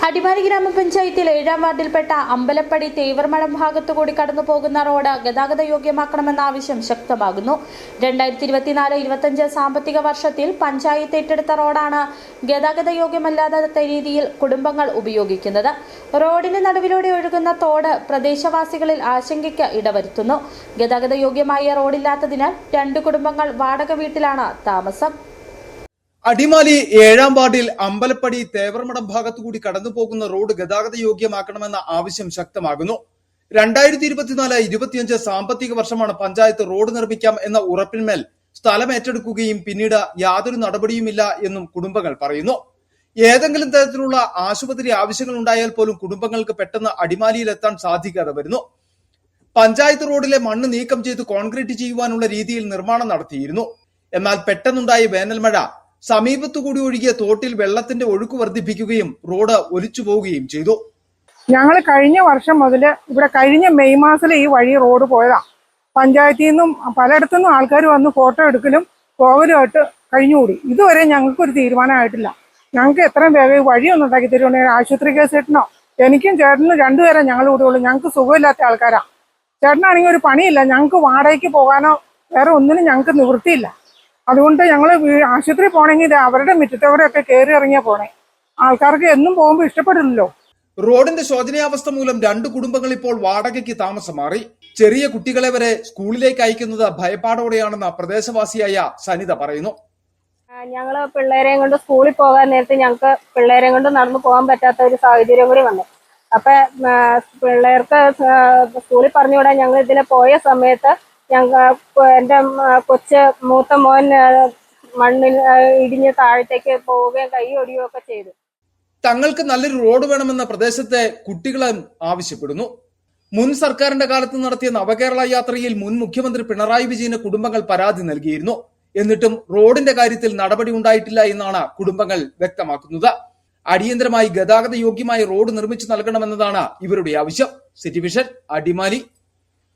അടിമാലി ഗ്രാമപഞ്ചായത്തിൽ 7-ാം വാർഡിൽപ്പെട്ട അമ്പലപ്പടി തേവർമഠം ഭാഗത്തുകൂടി കടന്നുപോകുന്ന റോഡ് ഗതാഗത യോഗ്യമാക്കണമെന്ന ആവശ്യം ശക്തമാകുന്നു. 2024-25 സാമ്പത്തിക വർഷത്തിൽ പഞ്ചായത്ത് ഏറ്റെടുത്ത റോഡാണ് ഗതാഗത യോഗ്യമല്ലാത്ത രീതിയിൽ കുടുംബങ്ങൾ ഉപയോഗിക്കുന്നത്. റോഡിന് നടുവിലൂടെ ഒഴുകുന്ന തോട് പ്രദേശവാസികളിൽ ആശങ്കയ്ക്ക് ഇടവരുത്തുന്നു. ഗതാഗത യോഗ്യമായ റോഡില്ലാത്തതിനാൽ 2 കുടുംബങ്ങൾ വാടക വീട്ടിലാണ് താമസം. അടിമാലി 7-ാം വാർഡിൽ അമ്പലപ്പടി തേവർമഠം ഭാഗത്തുകൂടി കടന്നുപോകുന്ന റോഡ് ഗതാഗത യോഗ്യമാക്കണമെന്ന ആവശ്യം ശക്തമാകുന്നു. 2024-25 സാമ്പത്തിക വർഷമാണ് പഞ്ചായത്ത് റോഡ് നിർമ്മിക്കാം എന്ന ഉറപ്പിന്മേൽ സ്ഥലം ഏറ്റെടുക്കുകയും പിന്നീട് യാതൊരു നടപടിയുമില്ല എന്നും കുടുംബങ്ങൾ പറയുന്നു. ഏതെങ്കിലും തരത്തിലുള്ള ആശുപത്രി ആവശ്യങ്ങൾ ഉണ്ടായാൽ പോലും കുടുംബങ്ങൾക്ക് പെട്ടെന്ന് അടിമാലിയിൽ എത്താൻ സാധിക്കാതെ വരുന്നു. പഞ്ചായത്ത് റോഡിലെ മണ്ണ് നീക്കം ചെയ്ത് കോൺക്രീറ്റ് ചെയ്യുവാനുള്ള രീതിയിൽ നിർമ്മാണം നടത്തിയിരുന്നു. എന്നാൽ പെട്ടെന്നുണ്ടായ വേനൽമഴ സമീപത്തുകൂടി ഒഴുകിയ തോട്ടിൽ വെള്ളത്തിന്റെ ഒഴുക്ക് വർദ്ധിപ്പിക്കുകയും റോഡ് ഒലിച്ചു പോവുകയും ചെയ്തു. ഞങ്ങൾ കഴിഞ്ഞ വർഷം മുതൽ ഇവിടെ കഴിഞ്ഞ മെയ് മാസത്തിൽ ഈ വഴി റോഡ് പോയതാ. പഞ്ചായത്തിൽ നിന്നും പലയിടത്തുനിന്നും ആൾക്കാർ വന്ന് ഫോട്ടോ എടുക്കലും പോകലുമായിട്ട് കഴിഞ്ഞുകൂടി. ഇതുവരെ ഞങ്ങൾക്കൊരു തീരുമാനമായിട്ടില്ല. ഞങ്ങൾക്ക് എത്രയും വേഗം ഈ വഴി ഒന്ന് ഉണ്ടാക്കി തരുവാണെങ്കിൽ ആശുപത്രി കേസ് ചേട്ടനോ എനിക്കും ചേട്ടനും 2 പേരെ ഞങ്ങൾ കൂടെ ഉള്ളൂ. ഞങ്ങൾക്ക് സുഖമില്ലാത്ത ആൾക്കാരാ. ചേട്ടനാണെങ്കിൽ ഒരു പണിയില്ല. ഞങ്ങൾക്ക് വാടകയ്ക്ക് പോകാനോ വേറെ ഒന്നിനും ഞങ്ങൾക്ക് നിവൃത്തിയില്ല. അതുകൊണ്ട് ഞങ്ങൾ ആശുപത്രി പോകണമെങ്കിൽ അവരുടെ മുറ്റത്തവരെയൊക്കെ കയറി ഇറങ്ങിയാ പോണേ. ആൾക്കാർക്ക് എന്നും പോകുമ്പോൾ ഇഷ്ടപ്പെടില്ലല്ലോ. റോഡിന്റെ ശോചനീയാവസ്ഥ മൂലം 2 കുടുംബങ്ങൾ ഇപ്പോൾ വാടകയ്ക്ക് താമസം മാറി. ചെറിയ കുട്ടികളെ വരെ സ്കൂളിലേക്ക് അയക്കുന്നത് ഭയപ്പാടോടെയാണെന്ന് പ്രദേശവാസിയായ സനിത പറയുന്നു. ഞങ്ങള് പിള്ളേരെയും കൊണ്ട് സ്കൂളിൽ പോകാൻ നേരത്തെ ഞങ്ങൾക്ക് പിള്ളേരെയും കൊണ്ട് നടന്നു പോകാൻ പറ്റാത്ത ഒരു സാഹചര്യം കൂടി വന്നു. അപ്പൊ പിള്ളേർക്ക് സ്കൂളിൽ പറഞ്ഞുവിടാൻ ഞങ്ങൾ ഇതിലെ പോയ സമയത്ത് എന്റെ മൂത്ത മോൻ മണ്ണിൽ ഇടിഞ്ഞ് താഴത്തേക്ക് പോവുകയും കൈ ഒടിയുകയൊക്കെ ചെയ്തു. തങ്ങൾക്ക് നല്ലൊരു റോഡ് വേണമെന്ന പ്രദേശത്തെ കുട്ടികളും ആവശ്യപ്പെടുന്നു. മുൻ സർക്കാരിന്റെ കാലത്ത് നടത്തിയ നവകേരള യാത്രയിൽ മുൻ മുഖ്യമന്ത്രി പിണറായി വിജയന് കുടുംബങ്ങൾ പരാതി നൽകിയിരുന്നു. എന്നിട്ടും റോഡിന്റെ കാര്യത്തിൽ നടപടി ഉണ്ടായിട്ടില്ല എന്നാണ് കുടുംബങ്ങൾ വ്യക്തമാക്കുന്നത്. അടിയന്തരമായി ഗതാഗത യോഗ്യമായ റോഡ് നിർമ്മിച്ചു നൽകണമെന്നതാണ് ഇവരുടെ ആവശ്യം. City vision, Adimali.